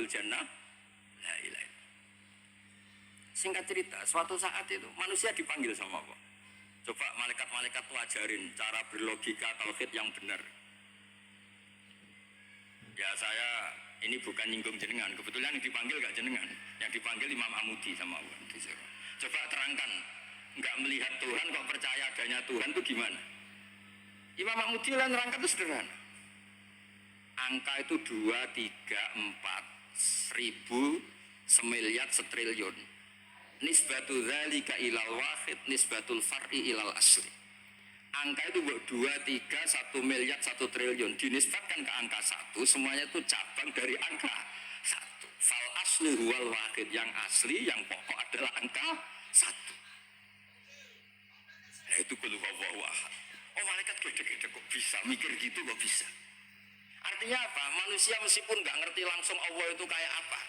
ashabul jannah la ilaha illallah. Singkat cerita, suatu saat itu manusia dipanggil sama Allah. Coba malaikat-malaikat tuh ajarin cara berlogika tauhid yang benar. Ya saya ini bukan nyinggung jenengan, kebetulan yang dipanggil gak jenengan, yang dipanggil Imam Amudi sama Allah. Coba terangkan, nggak melihat Tuhan kok percaya adanya Tuhan itu gimana? Imam Amudi lah nerangkan itu sederhana. Angka itu 2, 3, 4 ribu semiliar setriliun. Nisbatul dzalika ilal wahid nisbatul far'i ilal asli. Angka itu 2, 3, 1 miliar 1 triliun dinisbatkan ke angka 1, semuanya itu cabang dari angka 1. Fal asli huwal wahid, yang asli, yang pokok adalah angka 1. Nah itu kul huwallahu ahad. Oh malaikat gede-gede kok bisa mikir gitu, kok bisa. Artinya apa? Manusia meskipun nggak ngerti langsung Allah itu kayak apa,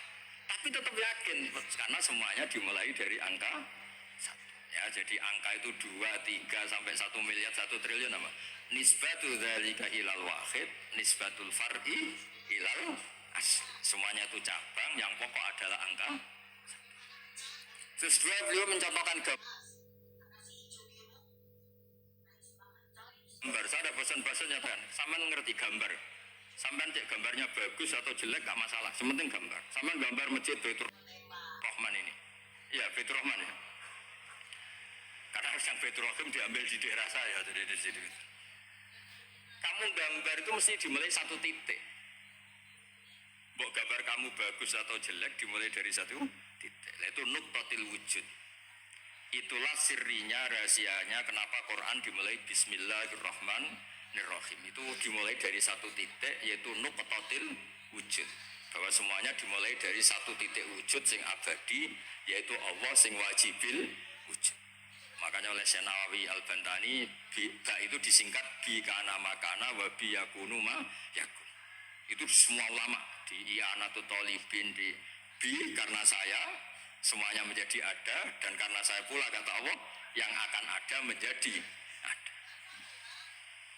tapi tetap yakin karena semuanya dimulai dari angka 1. Ya, jadi angka itu 2, 3 sampai 1 miliar 1 triliun apa? Nisbatul dzalika ilal wahid, nisbatul far'i ilal asli. Semuanya itu cabang, yang pokok adalah angka 1. Terus beliau mencontohkan gambar. Saya ada bosan-bosannya kan, sama ngerti gambar. Sampai cek gambarnya bagus atau jelek gak masalah, sementing gambar. Sampai gambar masjid Baitur Rahman ini, ya Baitur Rahman ya. Karena yang Baitur Rahim diambil di daerah saya, jadi di situ. Kamu gambar itu mesti dimulai 1 titik. Mbok gambar kamu bagus atau jelek dimulai dari 1 titik. Itu nuqtatil wujud. Itulah sirrinya, rahasianya kenapa Quran dimulai Bismillahirrahmanirrahim. Itu dimulai dari 1 titik, yaitu nuqtatil wujud. Bahwa semuanya dimulai dari 1 titik wujud sing abadi, yaitu Allah sing wajibil wujud. Makanya oleh Syekh Nawawi Al-Bantani, ba itu disingkat bi kana makana wa bi yakunu ma yakun. Itu semua ulama di I'anatul Thalibin, di bi karena saya semuanya menjadi ada, dan karena saya pula kata Allah yang akan ada menjadi ada.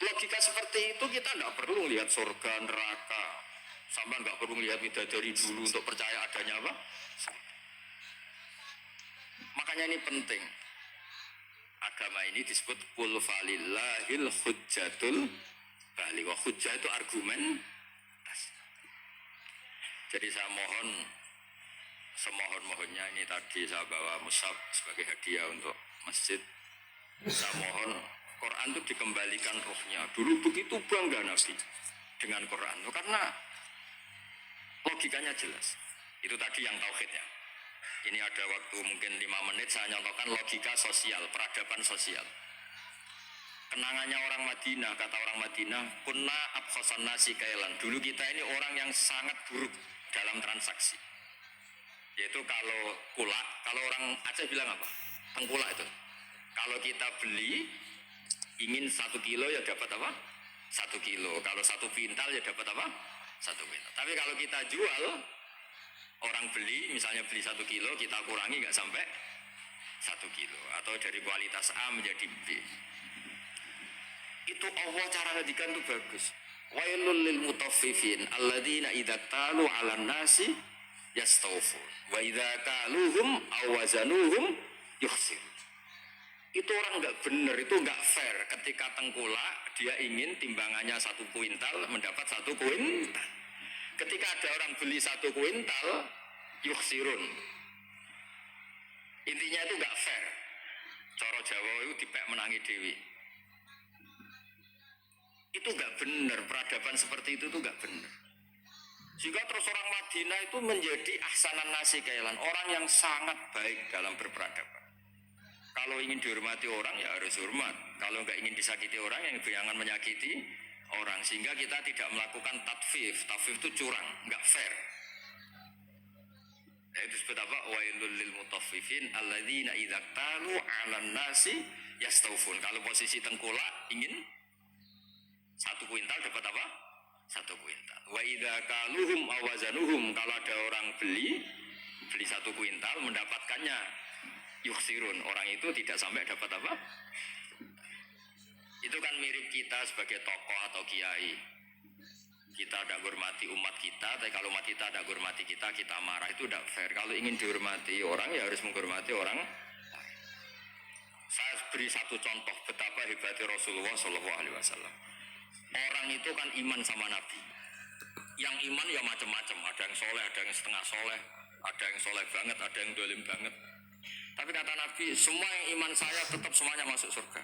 Logika seperti itu kita tidak perlu lihat surga neraka, sampai nggak perlu lihat bidadari dulu untuk percaya adanya apa. Makanya ini penting. Agama ini disebut qul falillahil hujjatul baligh. Hujjah itu argumen. Jadi saya mohon, semohon-mohonnya ini tadi saya bawa mushaf sebagai hadiah untuk masjid. Saya mohon Quran itu dikembalikan rohnya. Dulu begitu bangga Nabi dengan Quran, karena logikanya jelas. Itu tadi yang tauhidnya. Ini ada waktu mungkin 5 menit saya nyontohkan logika sosial, peradaban sosial. Kenangannya orang Madinah, kata orang Madinah, kunna abkhasan nasi kailan. Dulu kita ini orang yang sangat buruk dalam transaksi. Yaitu kalau kulak, kalau orang Aceh bilang apa? Tengkulak itu. Kalau kita beli, ingin 1 kilo ya dapat apa? 1 kilo. Kalau 1 pintal ya dapat apa? 1 pintal. Tapi kalau kita jual, orang beli, misalnya beli 1 kilo, kita kurangi nggak sampai 1 kilo. Atau dari kualitas A menjadi B. Itu Allah cara ngedikan itu bagus. Wailul lil mutaffifin alladzina idza talu 'alan nasi yastawfun wa idza kaluhum aw wazanuhum yukhsir. Itu orang nggak benar, itu nggak fair. Ketika tengkulak dia ingin timbangannya 1 kuintal mendapat 1 kuintal. Ketika ada orang beli 1 kuintal yukhsirun. Intinya itu nggak fair. Cara Jawa itu dipek menangi dewi. Itu nggak benar, peradaban seperti itu tuh nggak benar. Jika terus orang Madinah itu menjadi ahsanan nasi kailan, orang yang sangat baik dalam berperadaban. Kalau ingin dihormati orang ya harus hormat. Kalau nggak ingin disakiti orang, yang jangan menyakiti orang. Sehingga kita tidak melakukan tatfif. Tatfif itu curang, nggak fair. Itu disebut apa? Wailul lil mutaffifin alladzina idza talu 'alan nasi yastawfun. Kalau posisi tengkulak ingin 1 kuintal dapat apa? 1 kuintal. Wa idza kaluhum aw wazanuhum, kalau ada orang beli 1 kuintal mendapatkannya yukhsirun, orang itu tidak sampai dapat apa? Itu kan mirip kita sebagai tokoh atau kiai. Kita tidak hormati umat kita, tapi kalau umat kita tidak hormati kita, kita marah. Itu tidak fair. Kalau ingin dihormati orang, ya harus menghormati orang. Saya beri satu contoh betapa hebatnya Rasulullah SAW. Orang itu kan iman sama Nabi. Yang iman ya macam-macam. Ada yang soleh, ada yang setengah soleh, ada yang soleh banget, ada yang dolim banget. Tapi kata Nabi, semua yang iman saya tetap semuanya masuk surga.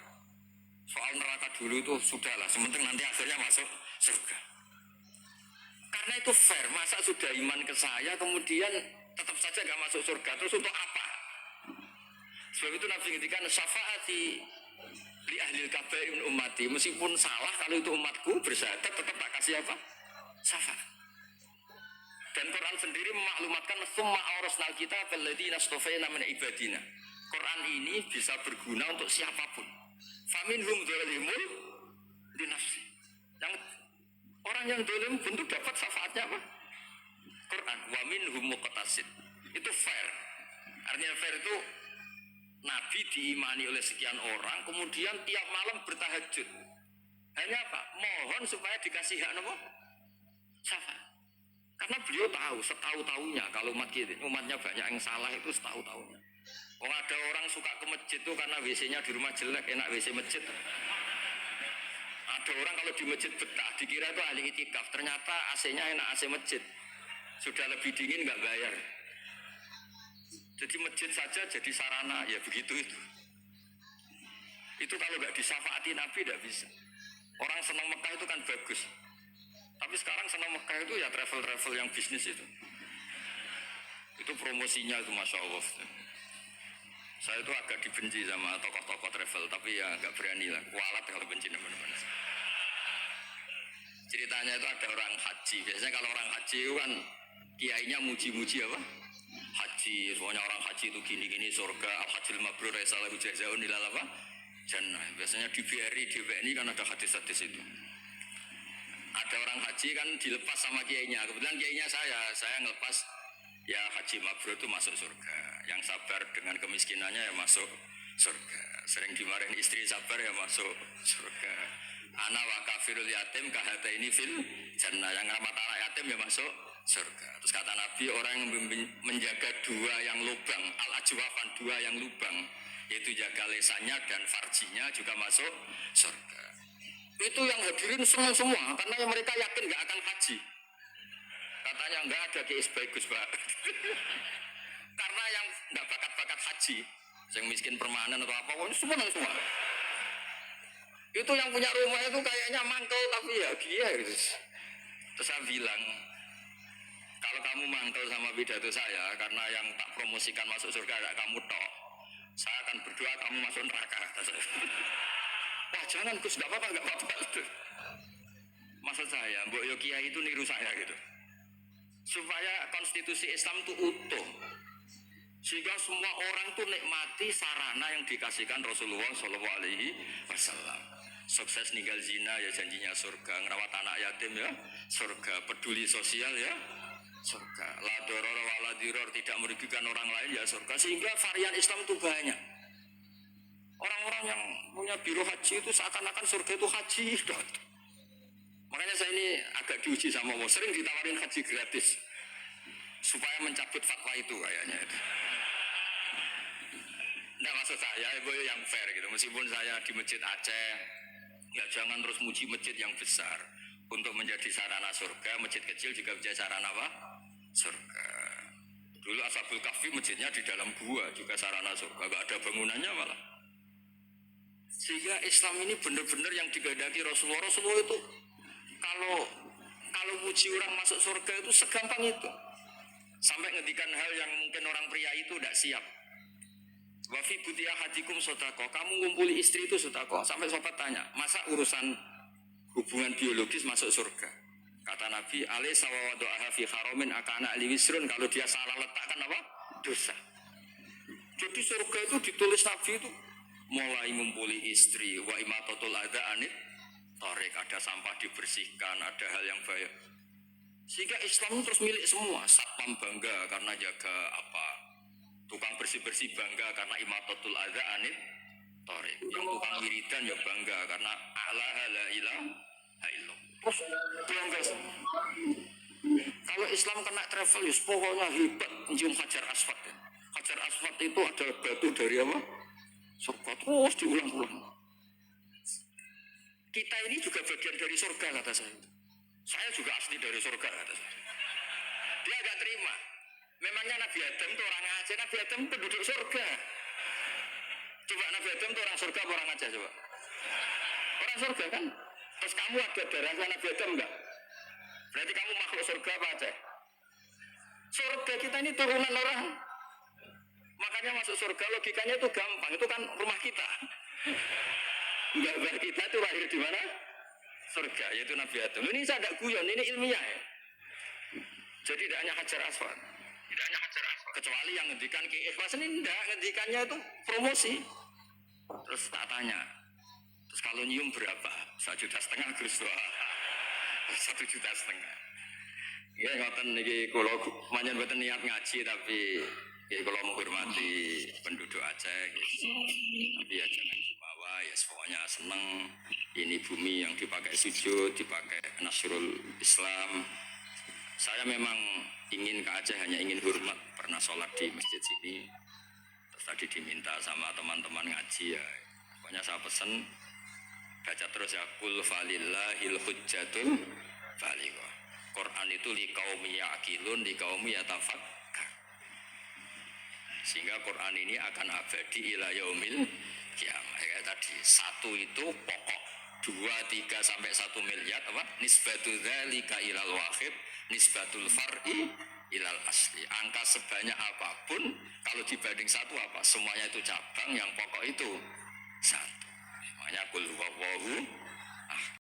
Soal neraka dulu itu sudahlah, sementing nanti akhirnya masuk surga. Karena itu fair, masa sudah iman ke saya kemudian tetap saja gak masuk surga, terus untuk apa? Sebab itu Nabi ngintikan syafaati li ahlil kabair min ummati, meskipun salah kalau itu umatku bersyahadat tetap tak kasih apa? Syafaat. Dan Quran sendiri memaklumatkan summa awrasnal kitab alladziina astafaina min ibadina. Quran ini bisa berguna untuk siapapun. Faminhum dzalimun li nafsi. Yang orang yang dolim tentu dapat syafaatnya apa? Quran. Wa minhum muqtasid. Itu fair. Artinya fair itu Nabi diimani oleh sekian orang, kemudian tiap malam bertahajud. Hanya apa? Mohon supaya dikasih hak apa? Syafaat. Karena beliau tahu, setahu-tahunya kalau umatnya banyak yang salah itu setahu-tahunya. Oh, ada orang suka ke masjid itu karena WC-nya di rumah jelek, enak WC masjid. Ada orang kalau di masjid betah, dikira itu ahli itikaf, ternyata AC-nya enak AC masjid. Sudah lebih dingin nggak bayar. Jadi masjid saja jadi sarana, ya begitu itu. Itu kalau nggak disyafaati Nabi tidak bisa. Orang senang Mekah itu kan bagus. Tapi sekarang senang Mekah itu ya travel-travel yang bisnis itu. Itu promosinya itu Masya Allah. Saya itu agak dibenci sama tokoh-tokoh travel, tapi ya nggak berani lah. Kualat kalau benci teman-teman. Ceritanya itu ada orang haji. Biasanya kalau orang haji itu kan kiainya muji-muji apa? Haji, soalnya orang haji itu gini-gini surga, al-hajjil mabrur salahu jazaa'un ilal apa? Jannah. Biasanya di BRI, di BNI kan ada hadis-hadis itu. Ada orang haji kan dilepas sama kiainya. Kebetulan kiainya saya ngelepas ya haji mabrur itu masuk surga. Yang sabar dengan kemiskinannya ya masuk surga. Sering dimarahin istri sabar ya masuk surga. Ana wa kafirul yatim kahata ini fil jannah. Yang ramah anak yatim ya masuk surga. Terus kata Nabi, orang yang menjaga dua yang lubang, al-ajwafan, dua yang lubang, yaitu jaga lesannya dan farjinya juga masuk surga. Itu yang hadirin semua karena mereka yakin nggak akan haji. Katanya nggak ada kiai bagus Pak. Karena yang nggak bakat-bakat haji, yang miskin permanen atau apa, semua. Itu yang punya rumah itu kayaknya mangkel tapi ya dia gitu. Terus saya bilang, kalau kamu mangkel sama pidato saya karena yang tak promosikan masuk surga ada kamu tok, saya akan berdoa kamu masuk neraka. Wah jangan Gus, gak apa-apa. Maksud saya, Mbok Yo Kiai itu niru saya gitu. Supaya konstitusi Islam itu utuh. Sehingga semua orang tuh nikmati sarana yang dikasihkan Rasulullah SAW. Sukses ninggal zina ya janjinya surga, ngerawat anak yatim ya surga, peduli sosial ya surga, la doror wala diror, tidak merugikan orang lain ya surga. Sehingga varian Islam itu banyak. Orang-orang yang punya biro haji itu seakan-akan surga itu haji. Makanya saya ini agak diuji sama Allah, sering ditawarin haji gratis supaya mencabut fatwa itu kayaknya itu. Nah maksud saya itu yang fair gitu. Meskipun saya di masjid Aceh, ya jangan terus muji masjid yang besar untuk menjadi sarana surga. Masjid kecil juga menjadi sarana apa? Surga. Dulu Ashabul Kahfi masjidnya di dalam gua juga sarana surga, gak ada bangunannya malah. Sehingga Islam ini benar-benar yang dikehendaki Rasulullah. Rasulullah itu kalau muji orang masuk surga itu segampang itu. Sampai ngedikan hal yang mungkin orang pria itu tidak siap. Wa fi butia hadikum sodako, kamu ngumpuli istri itu sodako. Sampai sobat tanya, masa urusan hubungan biologis masuk surga? Kata Nabi, alai sawawadu'aha fi haromin akana aliwisrun, kalau dia salah letakkan apa? Dosa. Jadi surga itu ditulis Nabi itu mulai ngumpuli istri, wa imatotul adha anit tarik, ada sampah dibersihkan, ada hal yang bahaya. Sehingga Islam terus milik semua. Satpam bangga karena jaga apa, tukang bersih-bersih bangga karena imatotul adha anit tarik, yang tukang wiridan ya bangga karena ala la ilaha illallah. Terus bangga. Kalau Islam kena travel, ya pokoknya hebat mencium Hajar Aswad. Hajar Aswad itu adalah batu dari apa? Surga. Terus diulang-ulang. Kita ini juga bagian dari surga kata saya. Saya juga asli dari surga kata saya. Dia agak terima. Memangnya Nabi Adam itu orang Aceh, Nabi Adam penduduk surga. Coba Nabi Adam itu orang surga apa orang Aceh coba? Orang surga kan? Terus kamu ada darah Nabi Adam enggak? Berarti kamu makhluk surga apa Aceh? Surga kita ini turunan orang. Makanya masuk surga logikanya itu gampang. Itu kan rumah kita. Mbak kita itu lahir di mana? Surga, yaitu Nabi Adam. Ini saya tidak guyon, ini ilmiah ya. Jadi tidak hanya Hajar Aswad. Tidak hanya Hajar Aswad. Kecuali yang ngendikan Ki Ikhlas ini tidak. Ngendikannya itu promosi. Terus tak tanya. Terus kalau nyium berapa? 1,5 juta Gus. 1,5 juta. Ya ngoten niki kula manjen mboten niat ngaji tapi ya kalau menghormati penduduk Aceh gitu. Tapi ya jangan jumawa ya pokoknya seneng ini bumi yang dipakai sujud, dipakai nasrul Islam. Saya memang ingin ke Aceh hanya ingin hormat, pernah sholat di masjid sini. Terus tadi diminta sama teman-teman ngaji ya. Pokoknya saya pesen baca terus ya kul falillahil hujjatul balighah. Quran itu li qaumi yaqilun, li qaumi yatafakkar. Sehingga Quran ini akan abadi ila yaumil kiamah. Ya, tadi satu itu pokok, 2, 3 sampai 1 miliar apa? Nisbatu dzalika ilal wahid, nisbatul far'i ilal asli. Angka sebanyak apapun kalau dibanding satu apa? Semuanya itu cabang, yang pokok itu satu. Makanya kul huwallahu